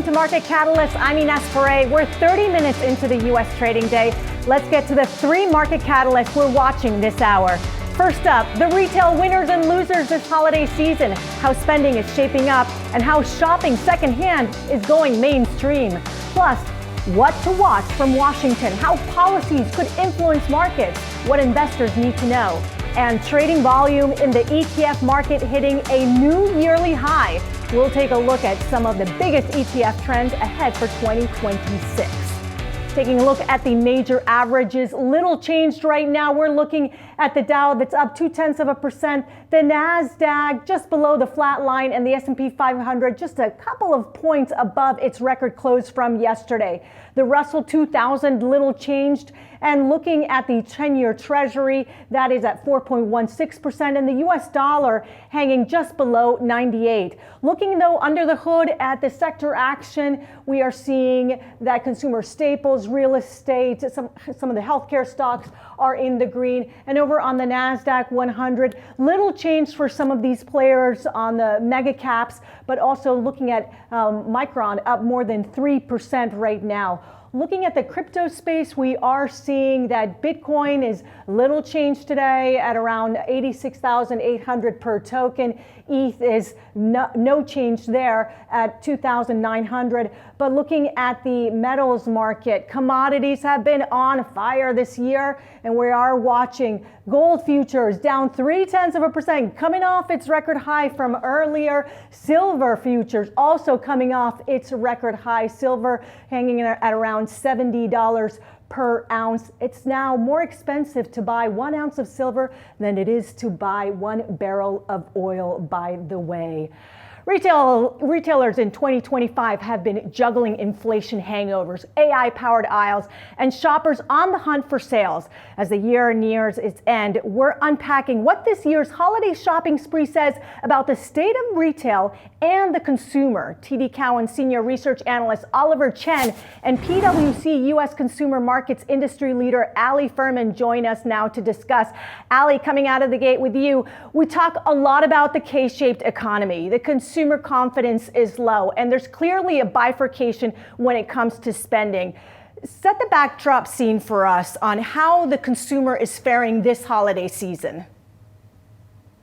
Welcome to Market Catalyst. I'm Ines Ferré. We're 30 minutes into the U.S. trading day. Let's get to the 3 market catalysts we're watching this hour. First up, the retail winners and losers this holiday season, how spending is shaping up, and how shopping secondhand is going mainstream. Plus, what to watch from Washington, how policies could influence markets, what investors need to know, and trading volume in the ETF market hitting a new yearly high. We'll take a look at some of the biggest ETF trends ahead for 2026. Taking a look at the major averages, little changed right now. We're looking at the Dow that's up 0.2%, the NASDAQ just below the flat line, and the S&P 500 just a couple of points above its record close from yesterday. The Russell 2000 little changed, and looking at the 10-year Treasury, that is at 4.16%, and the US dollar hanging just below 98. Looking though under the hood at the sector action, we are seeing that consumer staples, real estate, some of the healthcare stocks are in the green. And over on the NASDAQ 100, little change for some of these players on the mega caps, but also looking at Micron up more than 3% right now. Looking at the crypto space, we are seeing that Bitcoin is little change today at around 86,800 per token. ETH is no change there at 2,900. But looking at the metals market, commodities have been on fire this year, and we are watching gold futures down 0.3%, coming off its record high from earlier. Silver futures also coming off its record high. Silver hanging at around $70 per ounce. It's now more expensive to buy 1 ounce of silver than it is to buy 1 barrel of oil, by the way. Retailers in 2025 have been juggling inflation hangovers, AI-powered aisles, and shoppers on the hunt for sales. As the year nears its end, we're unpacking what this year's holiday shopping spree says about the state of retail and the consumer. TD Cowen Senior Research Analyst Oliver Chen and PwC U.S. Consumer Markets Industry Leader Ali Furman join us now to discuss. Ali, coming out of the gate with you, we talk a lot about the K-shaped economy. The consumer confidence is low, and there's clearly a bifurcation when it comes to spending. Set the backdrop scene for us on how the consumer is faring this holiday season.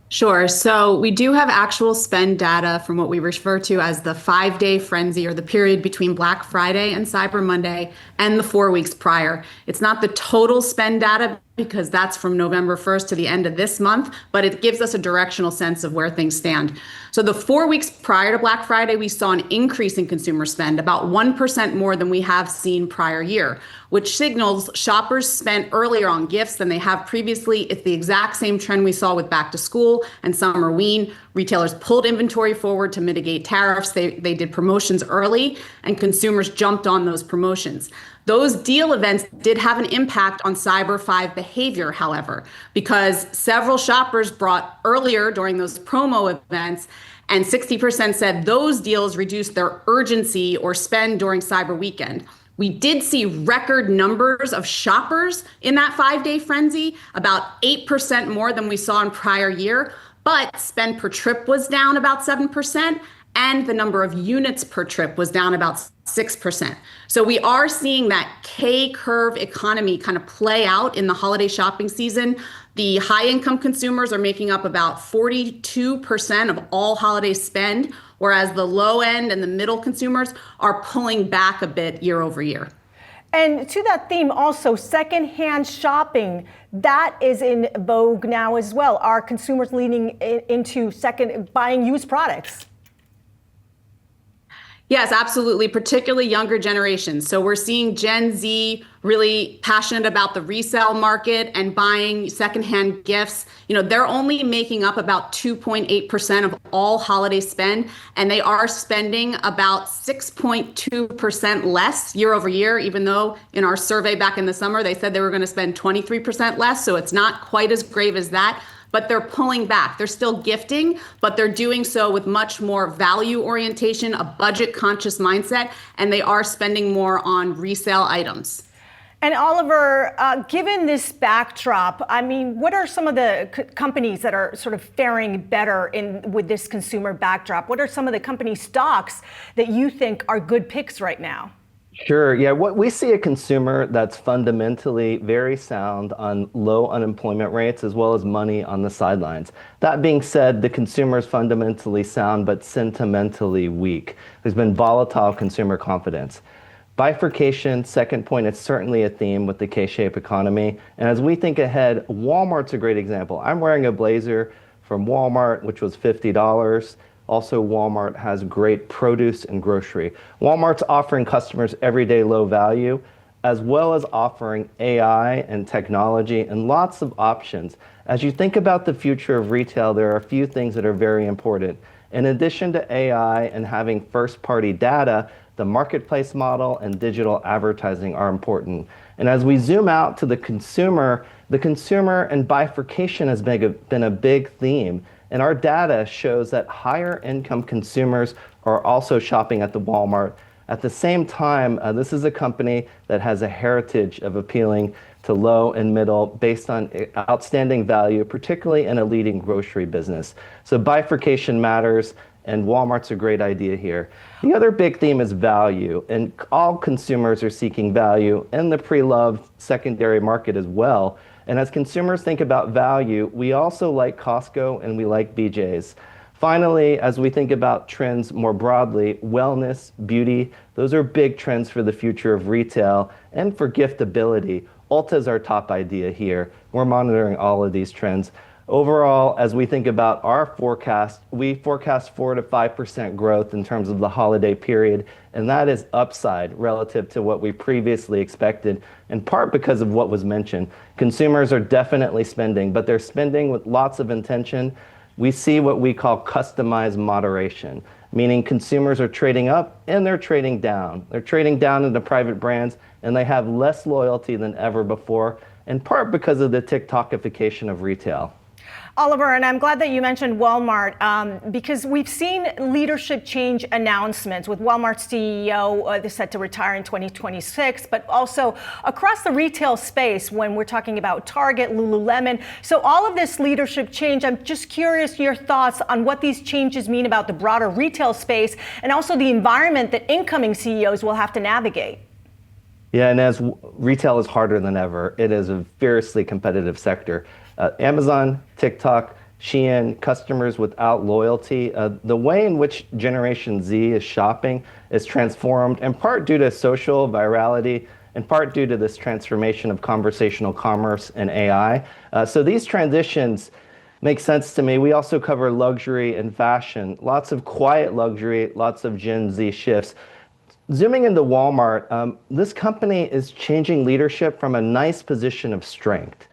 Sure. So we do have actual spend data from what we refer to as the 5-day frenzy, or the period between Black Friday and Cyber Monday and the 4 weeks prior. It's not the total spend data, because that's from November 1st to the end of this month, but it gives us a directional sense of where things stand. So the 4 weeks prior to Black Friday, we saw an increase in consumer spend, about 1% more than we have seen prior year, which signals shoppers spent earlier on gifts than they have previously. It's the exact same trend we saw with back to school and Summerween. Retailers pulled inventory forward to mitigate tariffs. They did promotions early, and consumers jumped on those promotions. Those deal events did have an impact on Cyber 5 behavior, however, because several shoppers brought earlier during those promo events, and 60% said those deals reduced their urgency or spend during Cyber weekend. We did see record numbers of shoppers in that 5-day frenzy, about 8% more than we saw in prior year, but spend per trip was down about 7%. And the number of units per trip was down about 6%. So we are seeing that K-curve economy kind of play out in the holiday shopping season. The high-income consumers are making up about 42% of all holiday spend, whereas the low end and the middle consumers are pulling back a bit year over year. And to that theme also, secondhand shopping, that is in vogue now as well. Are consumers leaning into buying used products? Yes, absolutely, particularly younger generations. So we're seeing Gen Z really passionate about the resale market and buying secondhand gifts. You know, they're only making up about 2.8% of all holiday spend, and they are spending about 6.2% less year over year, even though in our survey back in the summer, they said they were going to spend 23% less. So it's not quite as grave as that. But they're pulling back. They're still gifting, but they're doing so with much more value orientation, a budget conscious mindset, and they are spending more on resale items. And Oliver, given this backdrop, I mean, what are some of the companies that are sort of faring better with this consumer backdrop? What are some of the company stocks that you think are good picks right now? Sure. Yeah, what we see a consumer that's fundamentally very sound on low unemployment rates as well as money on the sidelines. That being said, the consumer is fundamentally sound but sentimentally weak. There's been volatile consumer confidence. Bifurcation, second point, it's certainly a theme with the K-shaped economy. And as we think ahead, Walmart's a great example. I'm wearing a blazer from Walmart, which was $50. Also, Walmart has great produce and grocery. Walmart's offering customers everyday low value, as well as offering AI and technology and lots of options. As you think about the future of retail, there are a few things that are very important. In addition to AI and having first-party data, the marketplace model and digital advertising are important. And as we zoom out to the consumer and bifurcation has been a big theme. And our data shows that higher income consumers are also shopping at the Walmart. At the same time, this is a company that has a heritage of appealing to low and middle based on outstanding value, particularly in a leading grocery business. So bifurcation matters, and Walmart's a great idea here. The other big theme is value, and all consumers are seeking value in the pre-loved secondary market as well. And as consumers think about value, we also like Costco and we like BJ's. Finally, as we think about trends more broadly, wellness, beauty, those are big trends for the future of retail and for giftability. Ulta is our top idea here. We're monitoring all of these trends. Overall, as we think about our forecast, we forecast 4 to 5% growth in terms of the holiday period, and that is upside relative to what we previously expected, in part because of what was mentioned. Consumers are definitely spending, but they're spending with lots of intention. We see what we call customized moderation, meaning consumers are trading up and they're trading down. They're trading down into private brands, and they have less loyalty than ever before, in part because of the TikTokification of retail. Oliver, and I'm glad that you mentioned Walmart because we've seen leadership change announcements with Walmart's CEO they're set to retire in 2026, but also across the retail space when we're talking about Target, Lululemon. So all of this leadership change, I'm just curious your thoughts on what these changes mean about the broader retail space and also the environment that incoming CEOs will have to navigate. Yeah, and as retail is harder than ever, it is a fiercely competitive sector. Amazon, TikTok, Shein, customers without loyalty. The way in which Generation Z is shopping is transformed, in part due to social virality, in part due to this transformation of conversational commerce and AI. So these transitions make sense to me. We also cover luxury and fashion, lots of quiet luxury, lots of Gen Z shifts. Zooming into Walmart, this company is changing leadership from a nice position of strength.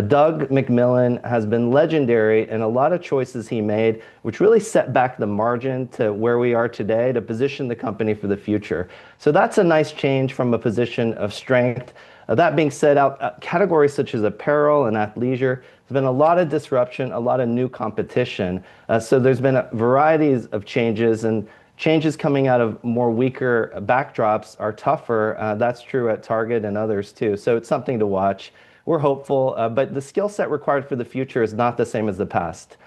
Doug McMillon has been legendary in a lot of choices he made, which really set back the margin to where we are today to position the company for the future. So that's a nice change from a position of strength. That being said, categories such as apparel and athleisure, there's been a lot of disruption, a lot of new competition. So there's been varieties of changes, and changes coming out of more weaker backdrops are tougher. That's true at Target and others too. So it's something to watch. We're hopeful, but the skill set required for the future is not the same as the past.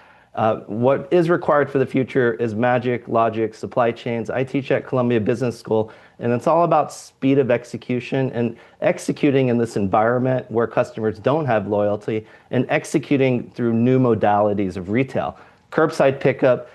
What is required for the future is magic, logic, supply chains. I teach at Columbia Business School, and it's all about speed of execution and executing in this environment where customers don't have loyalty and executing through new modalities of retail. Curbside pickup,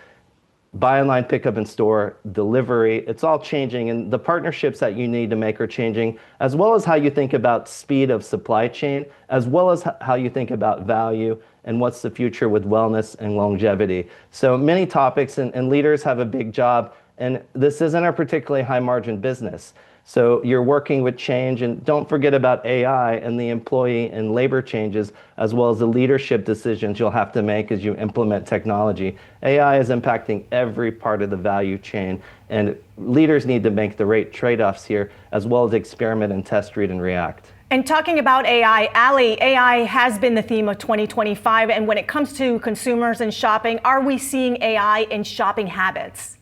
buy online, pick up in store, delivery, it's all changing, and the partnerships that you need to make are changing, as well as how you think about speed of supply chain, as well as how you think about value and what's the future with wellness and longevity. So many topics, and leaders have a big job, and this isn't a particularly high margin business. So you're working with change, and don't forget about AI and the employee and labor changes, as well as the leadership decisions you'll have to make as you implement technology. AI is impacting every part of the value chain, and leaders need to make the right trade-offs here, as well as experiment and test, read, and react. And talking about AI, Ali, AI has been the theme of 2025, and when it comes to consumers and shopping, are we seeing AI in shopping habits?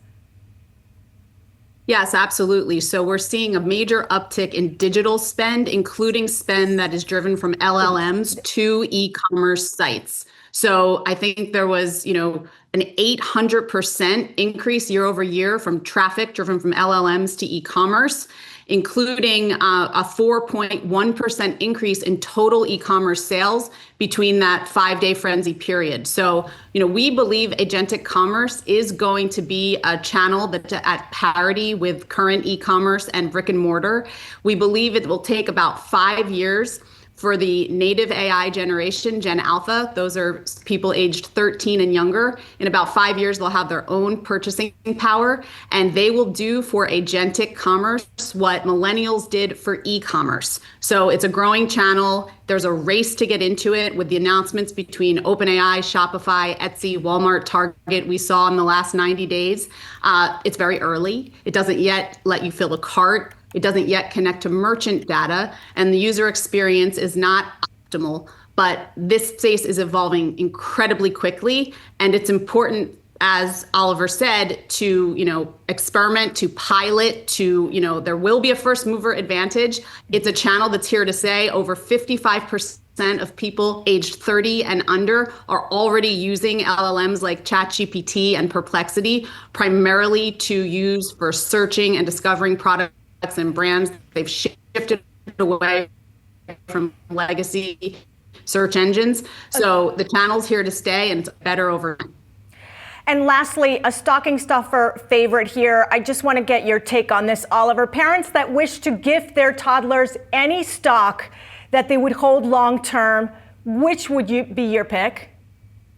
Yes, absolutely. So we're seeing a major uptick in digital spend, including spend that is driven from LLMs to e-commerce sites. So I think there was, an 800% increase year over year from traffic driven from LLMs to e-commerce, including a 4.1% increase in total e-commerce sales between that 5-day frenzy period. So, we believe agentic commerce is going to be a channel that's at parity with current e-commerce and brick and mortar. We believe it will take about 5 years for the native AI generation, Gen Alpha. Those are people aged 13 and younger. In about 5 years, they'll have their own purchasing power, and they will do for agentic commerce what millennials did for e-commerce. So it's a growing channel. There's a race to get into it with the announcements between OpenAI, Shopify, Etsy, Walmart, Target we saw in the last 90 days. It's very early. It doesn't yet let you fill a cart. It doesn't yet connect to merchant data, and the user experience is not optimal. But this space is evolving incredibly quickly, and it's important, as Oliver said, to experiment, to pilot, there will be a first mover advantage. It's a channel that's here to stay. Over 55% of people aged 30 and under are already using LLMs like ChatGPT and Perplexity, primarily to use for searching and discovering products and brands. They've shifted away from legacy search engines. So the channel's here to stay, and it's better over time. And lastly, a stocking stuffer favorite here. I just want to get your take on this, Oliver. Parents that wish to gift their toddlers any stock that they would hold long term, which would be your pick?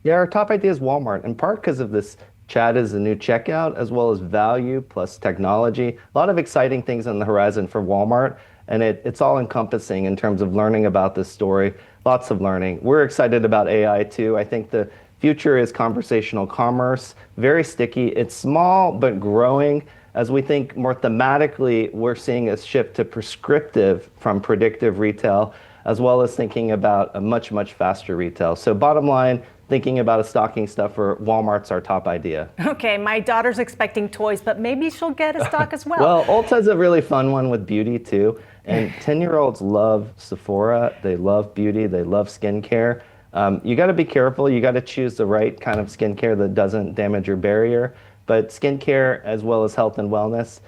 Yeah, our top idea is Walmart, in part because of this chat is the new checkout, as well as value plus technology. A lot of exciting things on the horizon for Walmart, and it's all encompassing in terms of learning about this story. Lots of learning. We're excited about AI too. I think the future is conversational commerce, very sticky. It's small but growing. As we think more thematically, we're seeing a shift to prescriptive from predictive retail, as well as thinking about a much, much faster retail. So bottom line, thinking about a stocking stuffer, Walmart's our top idea. Okay, my daughter's expecting toys, but maybe she'll get a stock as well. Well, Ulta's a really fun one with beauty too. And 10-year-olds love Sephora. They love beauty. They love skincare. You got to be careful. You got to choose the right kind of skincare that doesn't damage your barrier. But skincare, as well as health and wellness,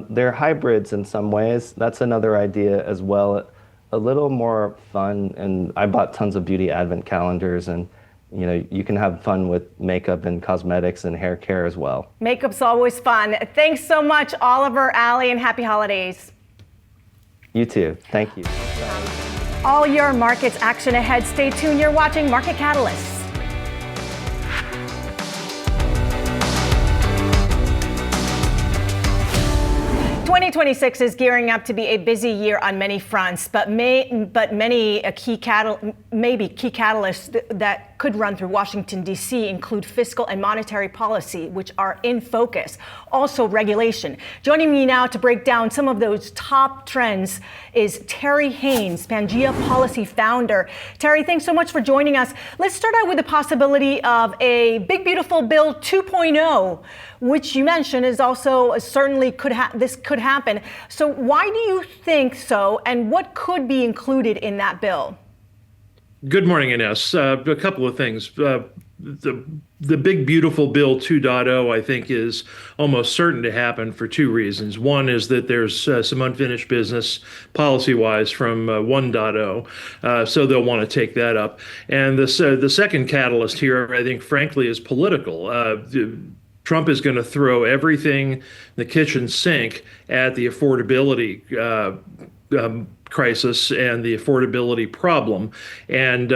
they're hybrids in some ways. That's another idea as well. A little more fun. And I bought tons of beauty advent calendars, and you can have fun with makeup and cosmetics and hair care as well. Makeup's always fun. Thanks so much, Oliver, Ali, and happy holidays. You too. Thank you. All your markets action ahead. Stay tuned. You're watching Market Catalysts. 2026 is gearing up to be a busy year on many fronts, but many key catalysts that could run through Washington, D.C. include fiscal and monetary policy, which are in focus. Also, regulation. Joining me now to break down some of those top trends is Terry Haines, Pangaea Policy founder. Terry, thanks so much for joining us. Let's start out with the possibility of a Big Beautiful Bill 2.0, which you mentioned is also certainly this could happen. So why do you think so, and what could be included in that bill? Good morning, Ines. A couple of things. The Big Beautiful Bill 2.0, I think, is almost certain to happen for two reasons. One is that there's some unfinished business policy-wise from 1.0, so they'll want to take that up. And the second catalyst here, I think, frankly, is political. Trump is going to throw everything in the kitchen sink at the affordability crisis and the affordability problem. And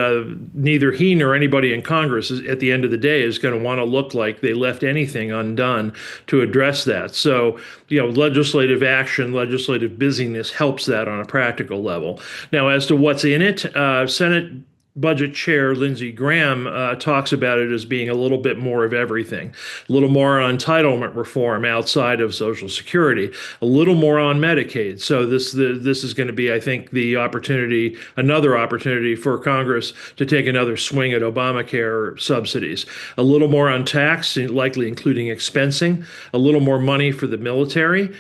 neither he nor anybody in Congress at the end of the day is going to want to look like they left anything undone to address that. So, legislative action, legislative busyness helps that on a practical level. Now, as to what's in it, Senate Budget Chair Lindsey Graham talks about it as being a little bit more of everything, a little more on entitlement reform outside of Social Security, a little more on Medicaid. So this is going to be, I think, another opportunity for Congress to take another swing at Obamacare subsidies, a little more on tax, likely including expensing, a little more money for the military.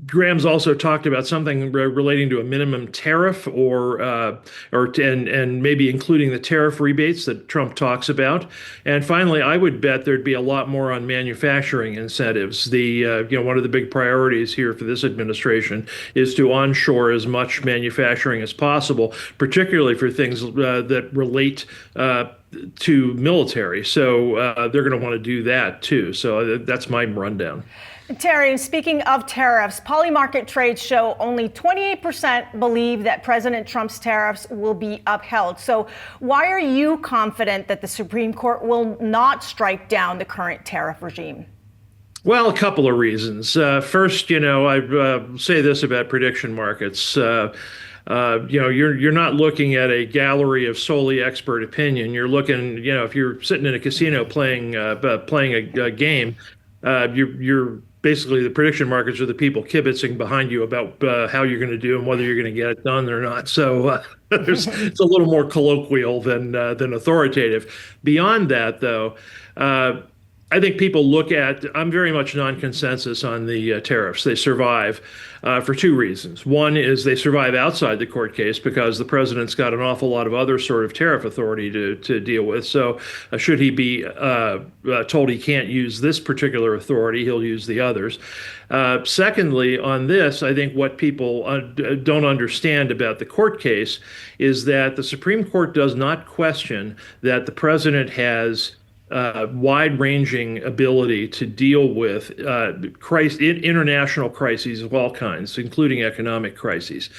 Graham's also talked about something relating to a minimum tariff, and maybe including the tariff rebates that Trump talks about. And finally, I would bet there'd be a lot more on manufacturing incentives. One of the big priorities here for this administration is to onshore as much manufacturing as possible, particularly for things that relate to military. So they're going to want to do that too. So that's my rundown. Terry, speaking of tariffs, polymarket trades show only 28% believe that President Trump's tariffs will be upheld. So why are you confident that the Supreme Court will not strike down the current tariff regime? Well, a couple of reasons. First, I say this about prediction markets. You're not looking at a gallery of solely expert opinion. You're looking, if you're sitting in a casino playing a game, you're basically, the prediction markets are the people kibitzing behind you about how you're going to do and whether you're going to get it done or not. So it's a little more colloquial than authoritative. Beyond that, though, I think people I'm very much non-consensus on the tariffs. They survive for two reasons. One is they survive outside the court case because the president's got an awful lot of other sort of tariff authority to deal with. So should he be told he can't use this particular authority, he'll use the others. Secondly, on this, I think what people don't understand about the court case is that the Supreme Court does not question that the president has wide-ranging ability to deal with international crises of all kinds, including economic crises.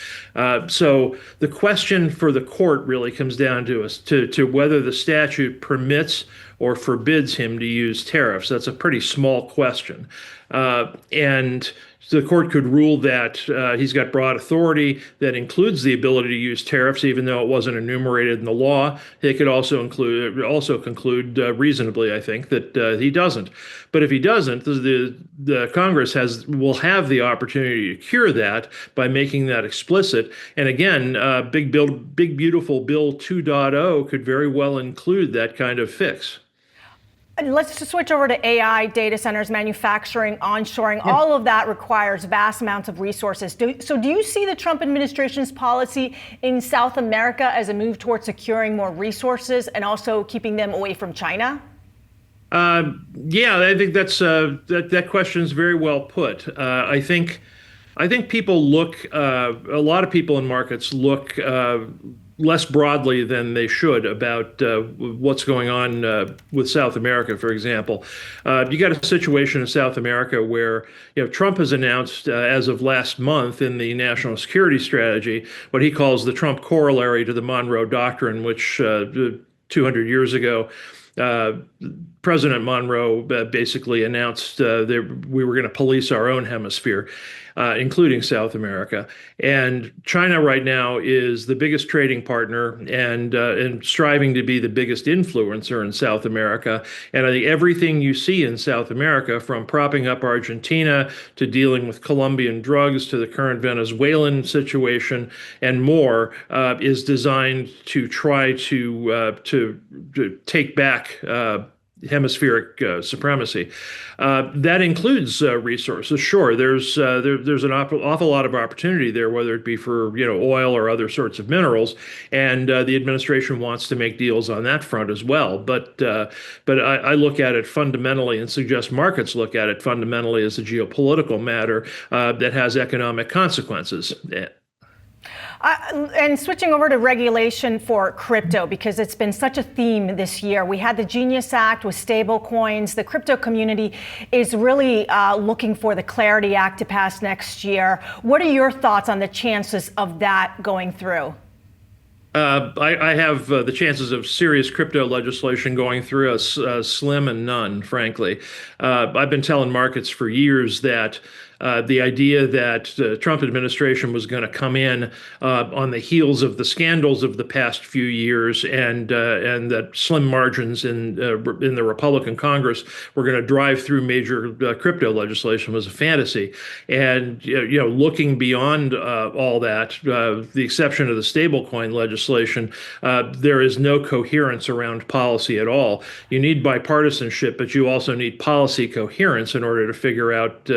So the question for the court really comes down to whether the statute permits or forbids him to use tariffs. That's a pretty small question. And the court could rule that he's got broad authority that includes the ability to use tariffs, even though it wasn't enumerated in the law. They could also conclude reasonably, I think, that he doesn't. But if he doesn't, the Congress will have the opportunity to cure that by making that explicit. And again, Big Beautiful Bill 2.0 could very well include that kind of fix. Let's just switch over to AI, data centers, manufacturing, onshoring. Yeah. All of that requires vast amounts of resources. Do you see the Trump administration's policy in South America as a move towards securing more resources and also keeping them away from China? Yeah, I think that question is very well put. I think people look, a lot of people in markets look less broadly than they should about what's going on with South America, for example. You got a situation in South America where Trump has announced as of last month in the national security strategy what he calls the Trump corollary to the Monroe Doctrine, which 200 years ago President Monroe basically announced that we were going to police our own hemisphere, including South America. And China right now is the biggest trading partner and striving to be the biggest influencer in South America. And I think everything you see in South America, from propping up Argentina to dealing with Colombian drugs to the current Venezuelan situation and more, is designed to try to take back hemispheric supremacy. That includes resources. Sure, there's an awful lot of opportunity there, whether it be for oil or other sorts of minerals, and the administration wants to make deals on that front as well. But I look at it fundamentally, and suggest markets look at it fundamentally, as a geopolitical matter that has economic consequences. And switching over to regulation for crypto, because it's been such a theme this year. We had the Genius Act with stable coins. The crypto community is really looking for the Clarity Act to pass next year. What are your thoughts on the chances of that going through? I have the chances of serious crypto legislation going through as slim and none, frankly. I've been telling markets for years that The idea that the Trump administration was going to come in on the heels of the scandals of the past few years, and that slim margins in the Republican Congress were going to drive through major crypto legislation was a fantasy. And looking beyond all that, the exception of the stablecoin legislation, there is no coherence around policy at all. You need bipartisanship, but you also need policy coherence in order to figure out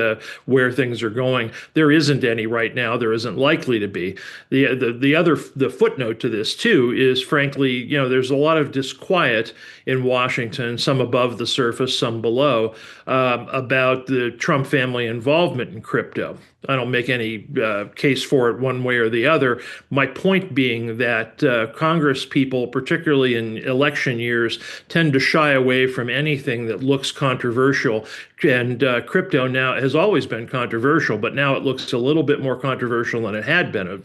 where things are going. There isn't any right now. There isn't likely to be. The footnote to this too is, frankly, there's a lot of disquiet in Washington, some above the surface, some below, about the Trump family involvement in crypto. I don't make any case for it one way or the other. My point being that Congress people, particularly in election years, tend to shy away from anything that looks controversial. And crypto now has always been controversial, but now it looks a little bit more controversial than it had been,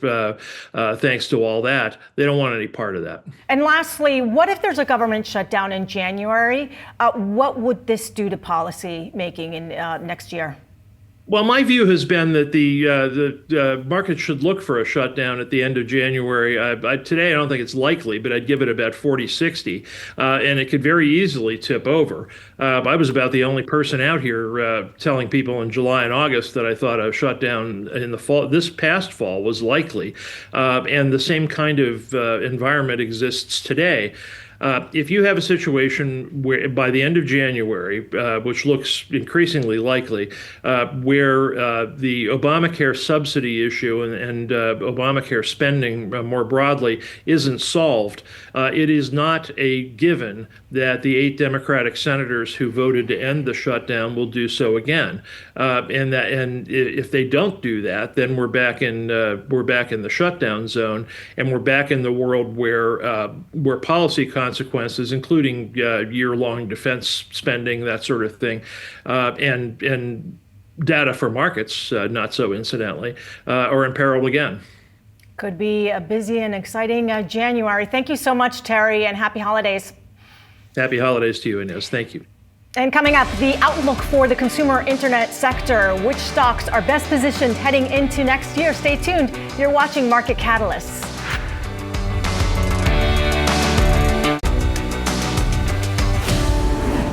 thanks to all that. They don't want any part of that. And lastly, what if there's a government shutdown in January? What would this do to policy making in next year? Well, my view has been that the market should look for a shutdown at the end of January. Today, I don't think it's likely, but I'd give it about 40-60, and it could very easily tip over. I was about the only person out here telling people in July and August that I thought a shutdown in the fall, this past fall, was likely, and the same kind of environment exists today. If you have a situation where by the end of January, which looks increasingly likely, where the Obamacare subsidy issue and Obamacare spending more broadly isn't solved, it is not a given that the 8 Democratic senators who voted to end the shutdown will do so again. And if they don't do that, then we're back in the shutdown zone, and we're back in the world where policy consequences, including year-long defense spending, that sort of thing, and data for markets, not so incidentally, are imperiled again. Could be a busy and exciting January. Thank you so much, Terry, and happy holidays. Happy holidays to you, Ines. Thank you. And coming up, the outlook for the consumer internet sector. Which stocks are best positioned heading into next year? Stay tuned. You're watching Market Catalysts.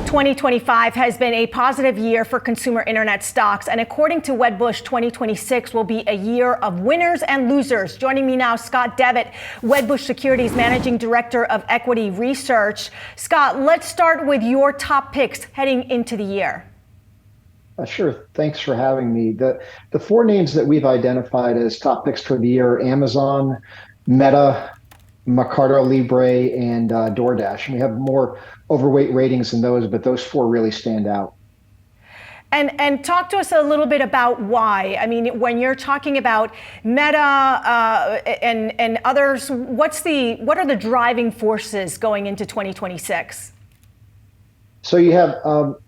2025 has been a positive year for consumer internet stocks, and according to Wedbush, 2026 will be a year of winners and losers. Joining me now, Scott Devitt, Wedbush Securities Managing Director of Equity Research. Scott, let's start with your top picks heading into the year. Sure. Thanks for having me. The 4 names that we've identified as top picks for the year are Amazon, Meta, Mercado Libre, and DoorDash. And we have more overweight ratings than those, but those 4 really stand out. And talk to us a little bit about why. I mean, when you're talking about Meta and others, what are the driving forces going into 2026? So you have,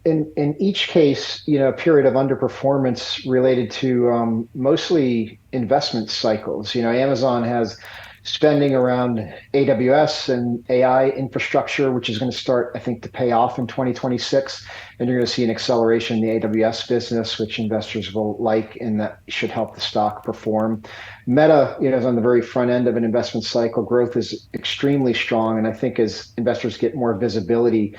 in each case, a period of underperformance related to mostly investment cycles. Amazon has spending around AWS and AI infrastructure, which is going to start, I think, to pay off in 2026. And you're going to see an acceleration in the AWS business, which investors will like, and that should help the stock perform. Meta, is on the very front end of an investment cycle. Growth is extremely strong. And I think as investors get more visibility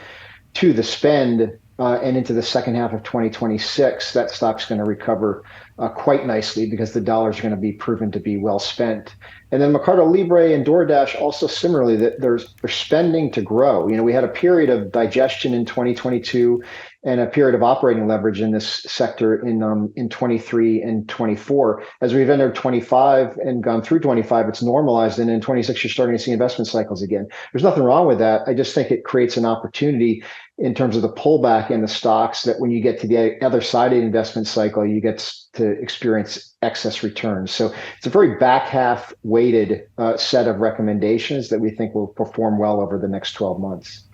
to the spend and into the second half of 2026, that stock's going to recover quite nicely because the dollars are going to be proven to be well spent. And then Mercado Libre and DoorDash also similarly, that they're spending to grow. We had a period of digestion in 2022 and a period of operating leverage in this sector in 23 and 24. As we've entered 25 and gone through 25, it's normalized, and in 26 you're starting to see investment cycles again. There's nothing wrong with that. I just think it creates an opportunity in terms of the pullback in the stocks that when you get to the other side of the investment cycle, you get to experience excess returns. So it's a very back half weighted set of recommendations that we think will perform well over the next 12 months.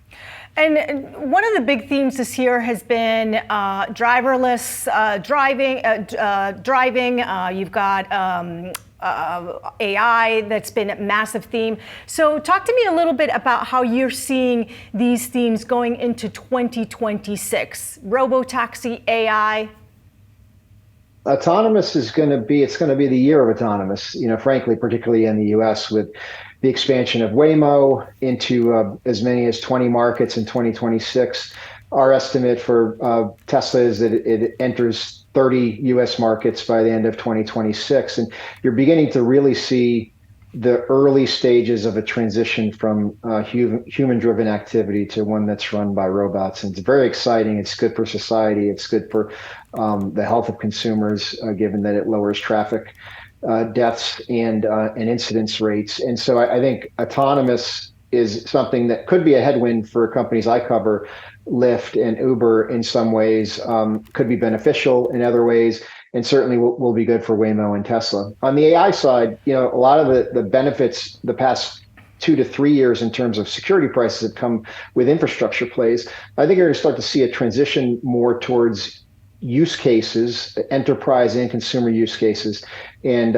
And one of the big themes this year has been driverless driving. You've got AI that's been a massive theme. So talk to me a little bit about how you're seeing these themes going into 2026. Robotaxi, AI. Autonomous is going to be, it's going to be the year of autonomous, frankly, particularly in the US with the expansion of Waymo into as many as 20 markets in 2026. Our estimate for Tesla is that it enters 30 US markets by the end of 2026. And you're beginning to really see the early stages of a transition from human-driven activity to one that's run by robots. And it's very exciting. It's good for society. It's good for the health of consumers, given that it lowers traffic deaths and incidence rates. And so I think autonomous is something that could be a headwind for companies I cover. Lyft and Uber in some ways could be beneficial in other ways, and certainly will be good for Waymo and Tesla. On the AI side, a lot of the benefits the past 2 to 3 years in terms of security prices have come with infrastructure plays. I think you're going to start to see a transition more towards use cases, enterprise and consumer use cases. And,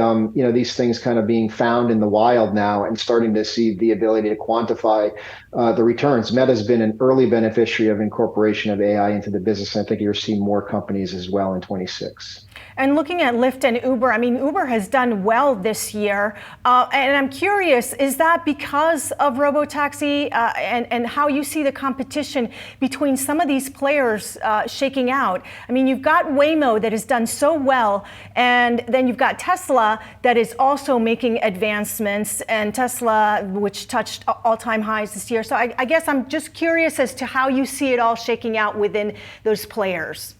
these things kind of being found in the wild now and starting to see the ability to quantify the returns. Meta's been an early beneficiary of incorporation of AI into the business. I think you're seeing more companies as well in 26. And looking at Lyft and Uber, I mean, Uber has done well this year. And I'm curious, is that because of robotaxi and how you see the competition between some of these players shaking out? I mean, you've got Waymo that has done so well, and then you've got Tesla that is also making advancements, and Tesla, which touched all-time highs this year. So I guess I'm just curious as to how you see it all shaking out within those players.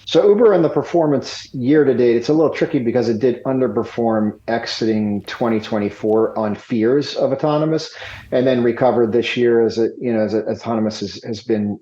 So Uber and the performance year to date, it's a little tricky because it did underperform exiting 2024 on fears of autonomous, and then recovered this year as autonomous has been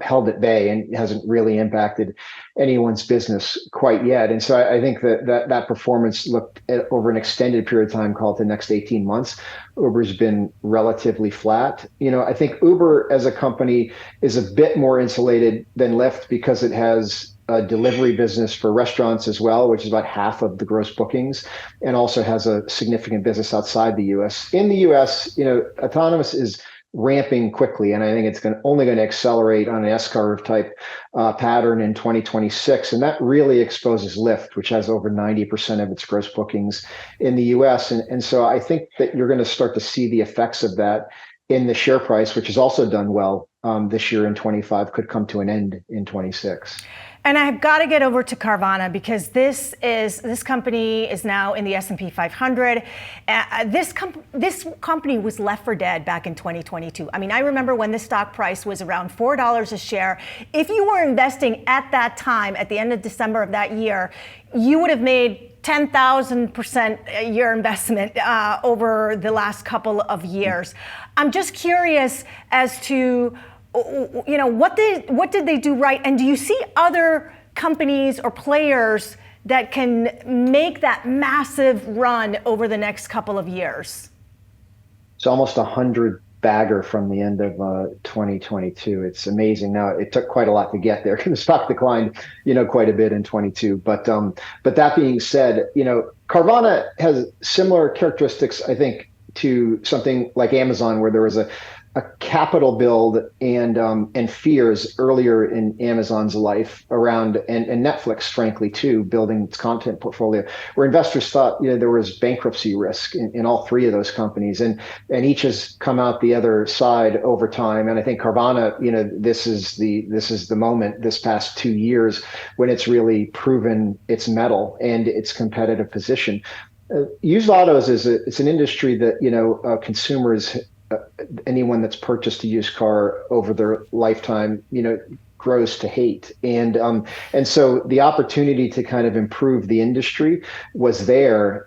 held at bay and hasn't really impacted anyone's business quite yet. And so I think that performance looked at over an extended period of time, called the next 18 months. Uber's been relatively flat. I think Uber as a company is a bit more insulated than Lyft because it has a delivery business for restaurants as well, which is about half of the gross bookings, and also has a significant business outside the US. In the US, autonomous is ramping quickly, and I think it's only going to accelerate on an S-curve type pattern in 2026. And that really exposes Lyft, which has over 90% of its gross bookings in the US. And so I think that you're going to start to see the effects of that in the share price, which has also done well this year in 25, could come to an end in 26. And I've got to get over to Carvana because this company is now in the S&P 500. This company was left for dead back in 2022. I mean, I remember when the stock price was around $4 a share. If you were investing at that time, at the end of December of that year, you would have made 10,000% your investment over the last couple of years. I'm just curious as to what did they do right? And do you see other companies or players that can make that massive run over the next couple of years? It's almost 100 bagger from the end of 2022. It's amazing. Now, it took quite a lot to get there because the stock declined, quite a bit in 22. But that being said, Carvana has similar characteristics, I think, to something like Amazon, where there was a capital build and fears earlier in Amazon's life around, and Netflix, frankly, too, building its content portfolio, where investors thought there was bankruptcy risk in all three of those companies, and each has come out the other side over time. And I think Carvana, this is the moment this past 2 years when it's really proven its mettle and its competitive position. Used autos it's an industry that consumers. Anyone that's purchased a used car over their lifetime, grows to hate. And so the opportunity to kind of improve the industry was there.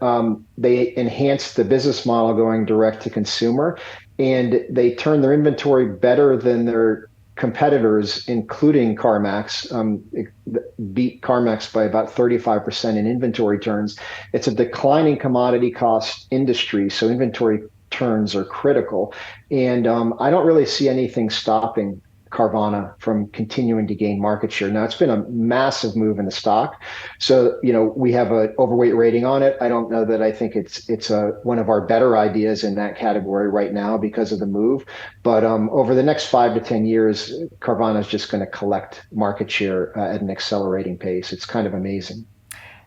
They enhanced the business model going direct to consumer, and they turned their inventory better than their competitors, including CarMax. It beat CarMax by about 35% in inventory turns. It's a declining commodity cost industry, so inventory turns are critical. And I don't really see anything stopping Carvana from continuing to gain market share. Now, it's been a massive move in the stock. So, we have an overweight rating on it. I don't know that I think it's one of our better ideas in that category right now because of the move. But over the next 5 to 10 years, Carvana is just going to collect market share at an accelerating pace. It's kind of amazing.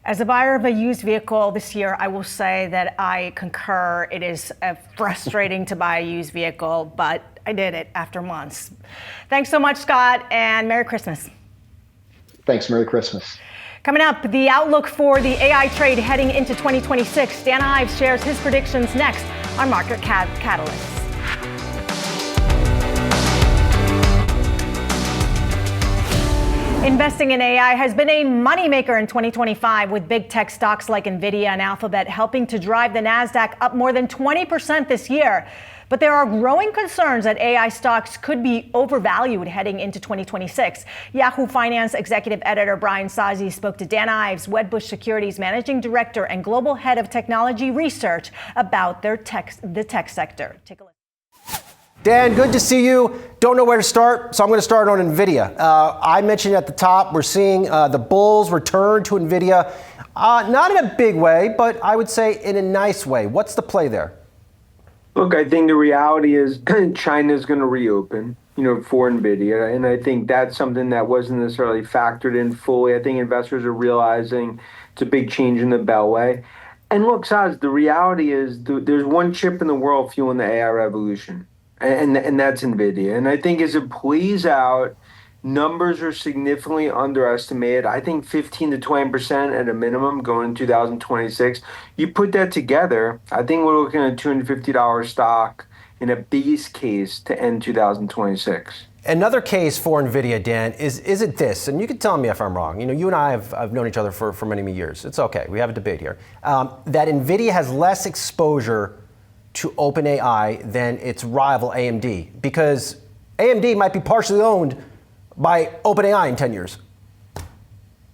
As a buyer of a used vehicle this year, I will say that I concur. It is frustrating to buy a used vehicle, but I did it after months. Thanks so much, Scott, and Merry Christmas. Thanks. Merry Christmas. Coming up, the outlook for the AI trade heading into 2026. Dan Ives shares his predictions next on Market Catalyst. Investing in AI has been a moneymaker in 2025, with big tech stocks like Nvidia and Alphabet helping to drive the Nasdaq up more than 20% this year. But there are growing concerns that AI stocks could be overvalued heading into 2026. Yahoo Finance executive editor Brian Sazi spoke to Dan Ives, Wedbush Securities managing director and global head of technology research, about the tech sector. Take a look. Dan, good to see you. Don't know where to start, so I'm going to start on NVIDIA. I mentioned at the top, we're seeing the bulls return to NVIDIA. Not in a big way, but I would say in a nice way. What's the play there? Look, I think the reality is China's going to reopen, for NVIDIA. And I think that's something that wasn't necessarily factored in fully. I think investors are realizing it's a big change in the beltway. And look, Saz, the reality is there's one chip in the world fueling the AI revolution. And that's NVIDIA. And I think as it plays out, numbers are significantly underestimated. I think 15 to 20% at a minimum going in 2026. You put that together, I think we're looking at a $250 stock in a base case to end 2026. Another case for NVIDIA, Dan, is it this? And you can tell me if I'm wrong. You and I have known each other for many, many years. It's okay. We have a debate here. That NVIDIA has less exposure to OpenAI than its rival AMD, because AMD might be partially owned by OpenAI in 10 years.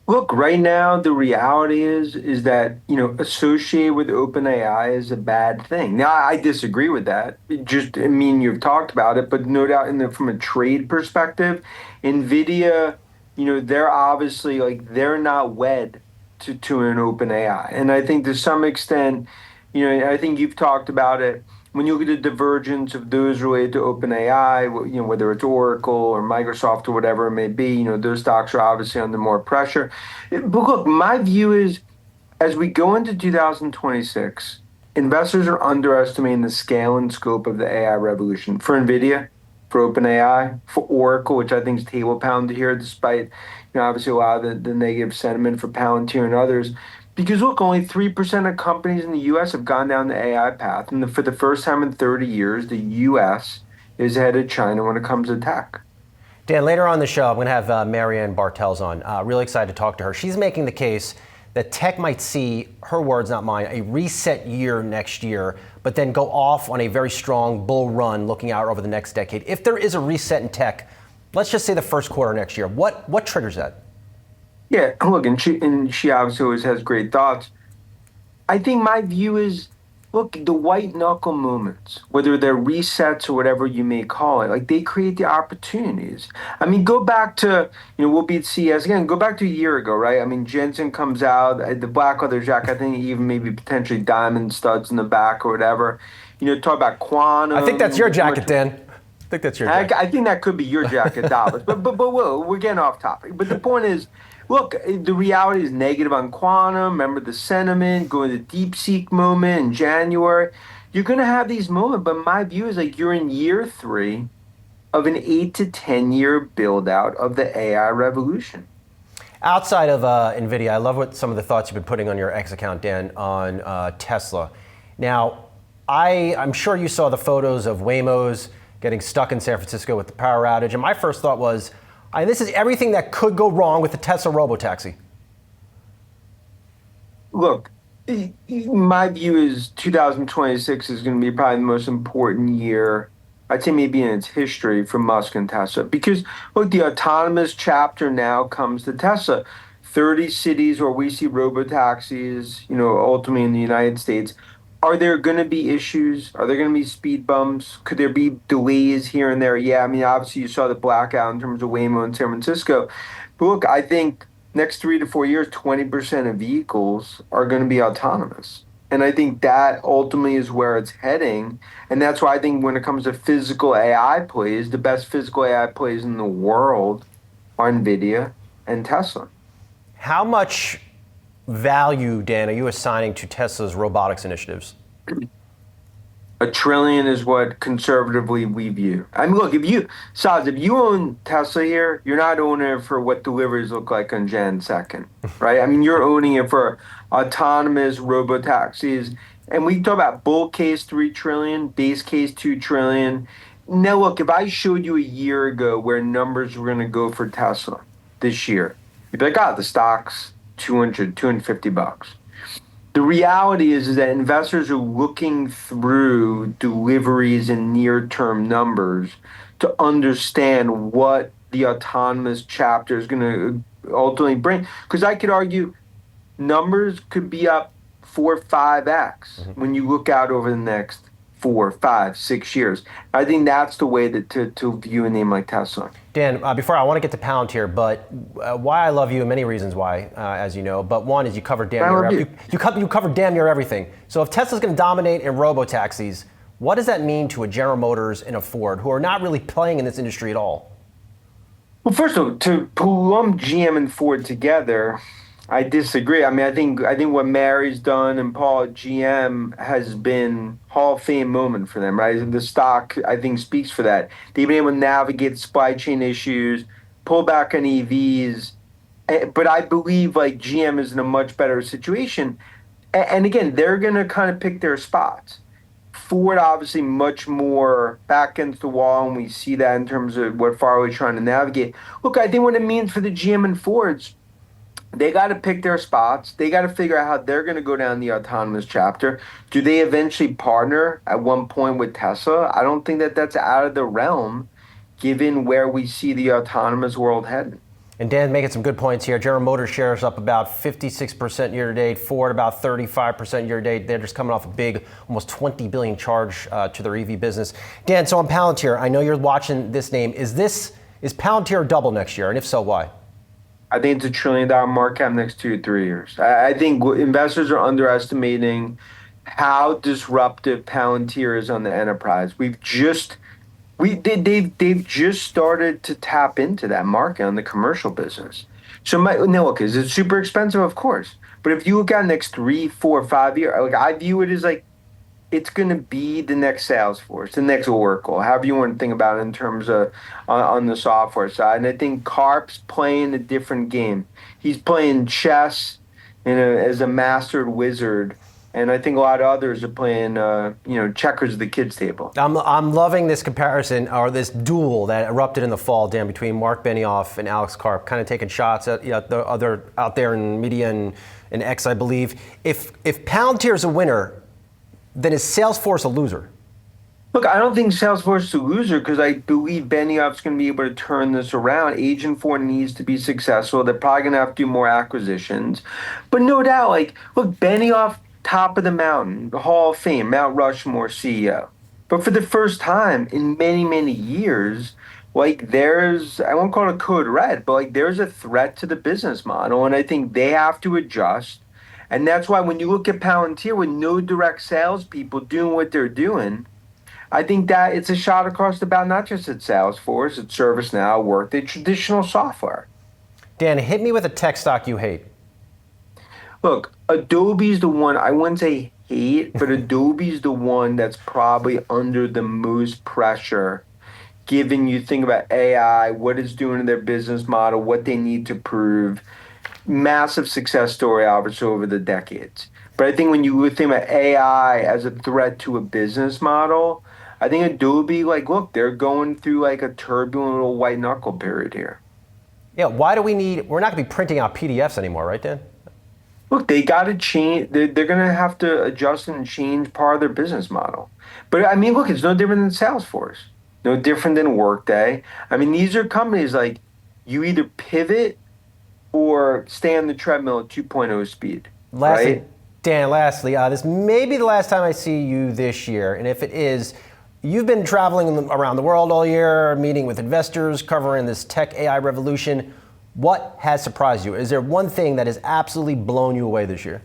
Look, right now, the reality is that, associated with OpenAI is a bad thing. Now, I disagree with that. You've talked about it, but no doubt from a trade perspective, NVIDIA, they're obviously they're not wed to an OpenAI. And I think to some extent, I think you've talked about it. When you look at the divergence of those related to OpenAI, whether it's Oracle or Microsoft or whatever it may be, those stocks are obviously under more pressure. But look, my view is as we go into 2026, investors are underestimating the scale and scope of the AI revolution for NVIDIA, for OpenAI, for Oracle, which I think is table pounded here, despite obviously a lot of the negative sentiment for Palantir and others. Because look, only 3% of companies in the U.S. have gone down the AI path. And for the first time in 30 years, the U.S. is ahead of China when it comes to tech. Dan, later on the show, I'm going to have Marianne Bartels on. Really excited to talk to her. She's making the case that tech might see, her words, not mine, a reset year next year, but then go off on a very strong bull run looking out over the next decade. If there is a reset in tech, let's just say the first quarter next year, what triggers that? Yeah, look, and she obviously always has great thoughts. I think my view is, look, the white knuckle moments, whether they're resets or whatever you may call it, they create the opportunities. Go back to, we'll be at CES again, go back to a year ago, right? Jensen comes out, the black leather jacket, I think even maybe potentially diamond studs in the back or whatever. Talk about quantum. I think that's your jacket, Dan. I think that's your jacket. I think that could be your jacket, dollars. but we're getting off topic. But the point is, look, the reality is negative on quantum. Remember the sentiment, going to DeepSeek moment in January. You're going to have these moments, but my view is you're in year 3 of an 8 to 10 year build out of the AI revolution. Outside of NVIDIA, I love what some of the thoughts you've been putting on your X account, Dan, on Tesla. Now, I'm sure you saw the photos of Waymos getting stuck in San Francisco with the power outage, and my first thought was, this is everything that could go wrong with the Tesla robotaxi. Look, my view is 2026 is going to be probably the most important year, I'd say maybe in its history, for Musk and Tesla. Because, look, the autonomous chapter now comes to Tesla. 30 cities where we see robotaxis, ultimately in the United States. Are there going to be issues? Are there going to be speed bumps? Could there be delays here and there? Yeah, obviously you saw the blackout in terms of Waymo in San Francisco. But look, I think next 3 to 4 years, 20% of vehicles are going to be autonomous. And I think that ultimately is where it's heading. And that's why I think when it comes to physical AI plays, the best physical AI plays in the world are NVIDIA and Tesla. How much value, Dan, are you assigning to Tesla's robotics initiatives? $1 trillion is what conservatively we view. I mean, look, if you own Tesla here, you're not owning it for what deliveries look like on Jan 2nd, right? I mean, you're owning it for autonomous robotaxis. And we talk about bull case 3 trillion, base case 2 trillion. Now, look, if I showed you a year ago where numbers were going to go for Tesla this year, you'd be like, oh, the stock's $250. The reality is that investors are looking through deliveries and near-term numbers to understand what the autonomous chapter is going to ultimately bring. Because I could argue numbers could be up 4 or 5x when you look out over the next 4, 5, 6 years. I think that's the way that to view a name like Tesla. Dan, before I want to get to Palantir, but why I love you, and many reasons why, as you know. But one is you cover damn near you cover damn near everything. So if Tesla's going to dominate in robotaxis, what does that mean to a General Motors and a Ford, who are not really playing in this industry at all? Well, first of all, to lump GM and Ford together, I disagree. I mean, I think what Mary's done and Paul at GM has been Hall of Fame moment for them, right? The stock, I think, speaks for that. They've been able to navigate supply chain issues, pull back on EVs, but I believe like GM is in a much better situation. And again, they're going to kind of pick their spots. Ford obviously much more back against the wall, and we see that in terms of what Farley's trying to navigate. Look, I think what it means for the GM and Fords, they got to pick their spots. They got to figure out how they're going to go down the autonomous chapter. Do they eventually partner at one point with Tesla? I don't think that that's out of the realm, given where we see the autonomous world heading. And Dan making some good points here. General Motors shares up about 56% year to date. Ford about 35% year to date. They're just coming off a big, almost $20 billion charge to their EV business. Dan, so on Palantir, I know you're watching this name. Is Palantir double next year? And if so, why? I think it's $1 trillion market cap next 2 to 3 years. I think investors are underestimating how disruptive Palantir is on the enterprise. They've just started to tap into that market on the commercial business. So now look, is it super expensive? Of course. But if you look at the next 3, 4, 5 years, like I view it as like it's going to be the next Salesforce, the next Oracle, however you want to think about it in terms of on the software side. And I think Karp's playing a different game. He's playing chess as a mastered wizard. And I think a lot of others are playing, checkers at the kids' table. I'm loving this comparison, or this duel that erupted in the fall, Dan, between Mark Benioff and Alex Karp, kind of taking shots at the other out there in media and X, I believe. If Palantir is a winner, then is Salesforce a loser? Look, I don't think Salesforce is a loser because I believe Benioff's going to be able to turn this around. Agentforce needs to be successful. They're probably going to have to do more acquisitions. But no doubt, look, Benioff, top of the mountain, the Hall of Fame, Mount Rushmore CEO. But for the first time in many, many years, there's, I won't call it a code red, but there's a threat to the business model. And I think they have to adjust. And that's why when you look at Palantir with no direct salespeople doing what they're doing, I think that it's a shot across the bow, not just at Salesforce, at ServiceNow, Workday, traditional software. Dan, hit me with a tech stock you hate. Look, Adobe's the one, I wouldn't say hate, but Adobe's the one that's probably under the most pressure, given you think about AI, what it's doing to their business model, what they need to prove. Massive success story, obviously, over the decades. But I think when you think about AI as a threat to a business model, I think Adobe, look, they're going through a turbulent little white knuckle period here. Yeah, why do we're not going to be printing out PDFs anymore, right, Dan? Look, they got to change. They're going to have to adjust and change part of their business model. But I mean, look, it's no different than Salesforce, no different than Workday. I mean, these are companies you either pivot or stay on the treadmill at 2.0 speed. Lastly, right? Dan, this may be the last time I see you this year. And if it is, you've been traveling around the world all year, meeting with investors, covering this tech AI revolution. What has surprised you? Is there one thing that has absolutely blown you away this year?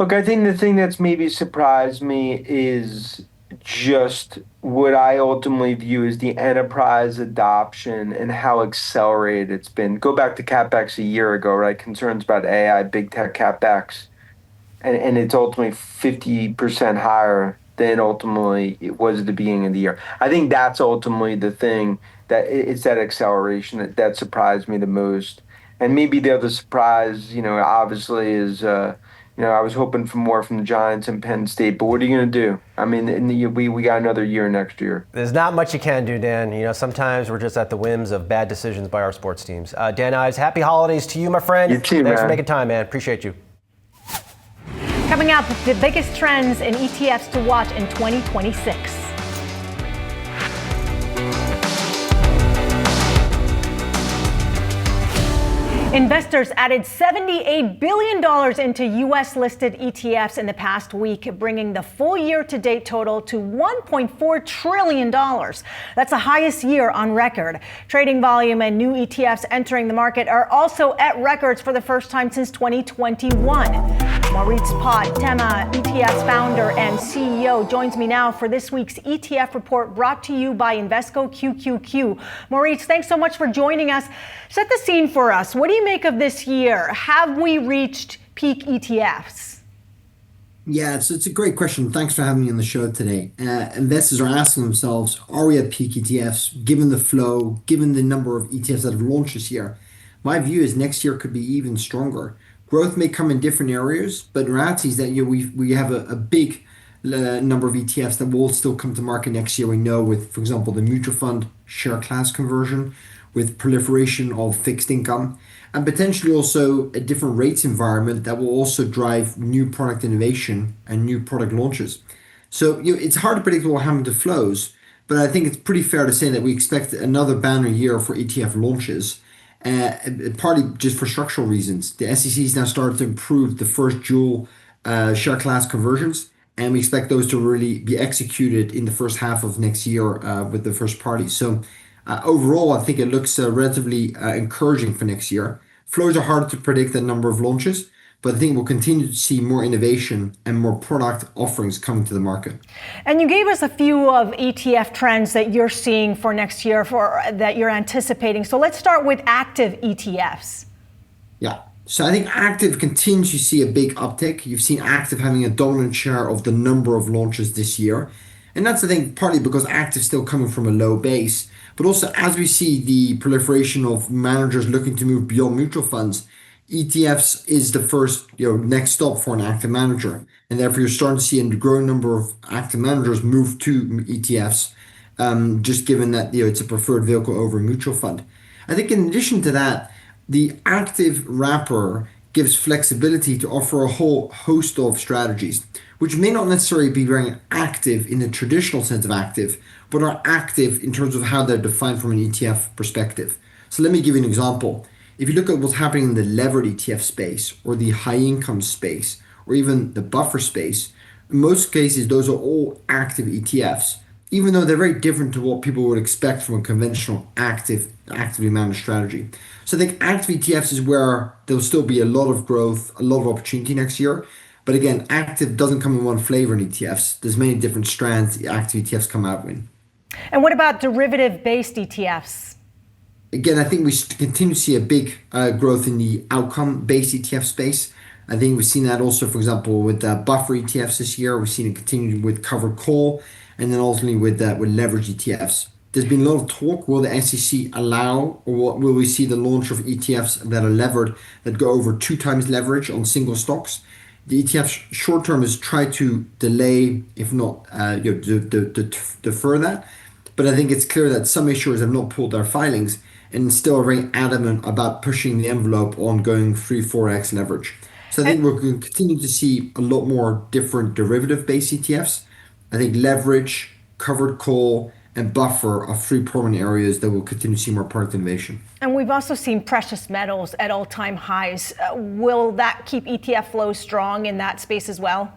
Look, I think the thing that's maybe surprised me is just what I ultimately view as the enterprise adoption and how accelerated it's been. Go back to CapEx a year ago, right? Concerns about AI, big tech CapEx, and it's ultimately 50% higher than ultimately it was at the beginning of the year. I think that's ultimately the thing that it's that acceleration that surprised me the most. And maybe the other surprise, obviously is, I was hoping for more from the Giants and Penn State, but what are you going to do? I mean, we got another year next year. There's not much you can do, Dan. Sometimes we're just at the whims of bad decisions by our sports teams. Dan Ives, happy holidays to you, my friend. You too, Thanks man. for making time, man. Appreciate you. Coming up, the biggest trends in ETFs to watch in 2026. Investors added $78 billion into U.S.-listed ETFs in the past week, bringing the full year-to-date total to $1.4 trillion. That's the highest year on record. Trading volume and new ETFs entering the market are also at records for the first time since 2021. Maurice Tema, ETF's founder and CEO, joins me now for this week's ETF report brought to you by Invesco QQQ. Maurice, thanks so much for joining us. Set the scene for us. What do you make of this year? Have we reached peak ETFs? Yeah, it's a great question. Thanks for having me on the show today. Investors are asking themselves, are we at peak ETFs? Given the flow, given the number of ETFs that have launched this year, my view is next year could be even stronger. Growth may come in different areas, but the reality is that we have a big number of ETFs that will still come to market next year. We know with, for example, the mutual fund share class conversion, with proliferation of fixed income, and potentially also a different rates environment that will also drive new product innovation and new product launches. So it's hard to predict what will happen to flows, but I think it's pretty fair to say that we expect another banner year for ETF launches, partly just for structural reasons. The SEC has now started to improve the first dual share class conversions, and we expect those to really be executed in the first half of next year with the first party. So overall, I think it looks relatively encouraging for next year. Flows are hard to predict the number of launches, but I think we'll continue to see more innovation and more product offerings coming to the market. And you gave us a few of ETF trends that you're seeing for next year, that you're anticipating. So let's start with active ETFs. Yeah. So I think active continues to see a big uptick. You've seen active having a dominant share of the number of launches this year. And that's, I think, partly because active still coming from a low base, but also as we see the proliferation of managers looking to move beyond mutual funds, ETFs is the first, next stop for an active manager. And therefore you're starting to see a growing number of active managers move to ETFs, just given that, it's a preferred vehicle over a mutual fund. I think in addition to that, the active wrapper gives flexibility to offer a whole host of strategies, which may not necessarily be very active in the traditional sense of active, but are active in terms of how they're defined from an ETF perspective. So let me give you an example. If you look at what's happening in the levered ETF space, or the high income space, or even the buffer space, in most cases, those are all active ETFs, even though they're very different to what people would expect from a conventional actively managed strategy. So I think active ETFs is where there'll still be a lot of growth, a lot of opportunity next year. But again, active doesn't come in one flavor in ETFs. There's many different strands the active ETFs come out in. And what about derivative-based ETFs? Again, I think we continue to see a big growth in the outcome-based ETF space. I think we've seen that also, for example, with buffer ETFs this year. We've seen it continue with covered call, and then ultimately with leverage ETFs. There's been a lot of talk. Will the SEC allow, or will we see the launch of ETFs that are levered, that go over 2 times leverage on single stocks? The ETF short term is try to delay, if not defer that. But I think it's clear that some issuers have not pulled their filings and still are very adamant about pushing the envelope on going 3-4x leverage. So I think we're going to continue to see a lot more different derivative-based ETFs. I think leverage, covered call, and buffer are 3 prominent areas that will continue to see more product innovation. And we've also seen precious metals at all-time highs. Will that keep ETF flows strong in that space as well?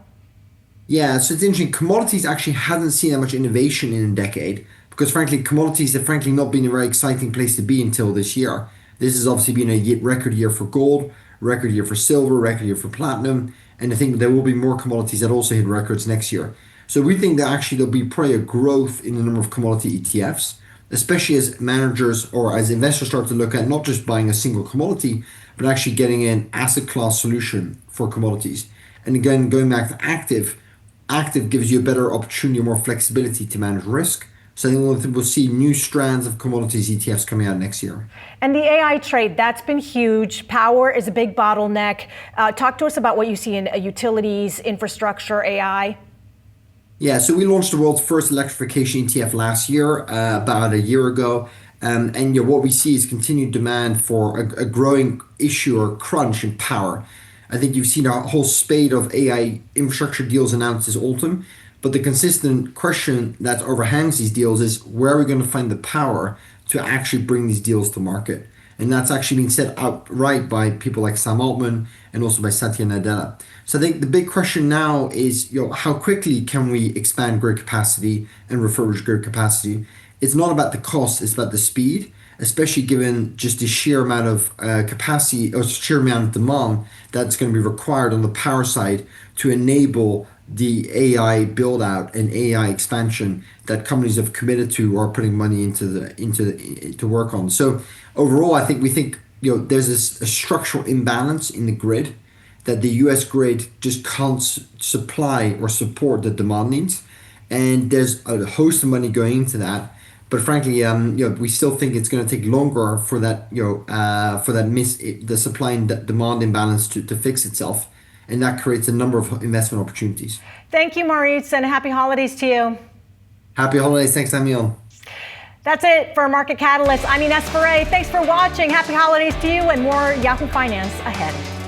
Yeah, so it's interesting. Commodities actually hasn't seen that much innovation in a decade because, frankly, commodities have frankly not been a very exciting place to be until this year. This has obviously been a record year for gold, record year for silver, record year for platinum, and I think there will be more commodities that also hit records next year. So we think that actually there'll be probably a growth in the number of commodity ETFs, especially as managers or as investors start to look at not just buying a single commodity, but actually getting an asset class solution for commodities. And again, going back to active gives you a better opportunity, more flexibility to manage risk. So I think we'll see new strands of commodities ETFs coming out next year. And the AI trade, that's been huge. Power is a big bottleneck. Talk to us about what you see in utilities, infrastructure, AI. Yeah, so we launched the world's first electrification ETF last year, about a year ago. And what we see is continued demand for a growing issue or crunch in power. I think you've seen a whole spate of AI infrastructure deals announced this autumn, but the consistent question that overhangs these deals is where are we going to find the power to actually bring these deals to market? And that's actually been said outright by people like Sam Altman and also by Satya Nadella. So I think the big question now is, how quickly can we expand grid capacity and refurbish grid capacity? It's not about the cost, it's about the speed, especially given just the sheer amount of capacity or sheer amount of demand that's going to be required on the power side to enable the AI build out and AI expansion that companies have committed to or are putting money to work on. So overall, I think we think there's a structural imbalance in the grid that the U.S. grid just can't supply or support the demand needs, and there's a host of money going into that. But frankly, we still think it's going to take longer for that, the supply and demand imbalance to fix itself, and that creates a number of investment opportunities. Thank you, Maurice, and happy holidays to you. Happy holidays. Thanks for having me on. That's it for Market Catalyst. I'm Ines Ferré. Thanks for watching. Happy holidays to you, and more Yahoo Finance ahead.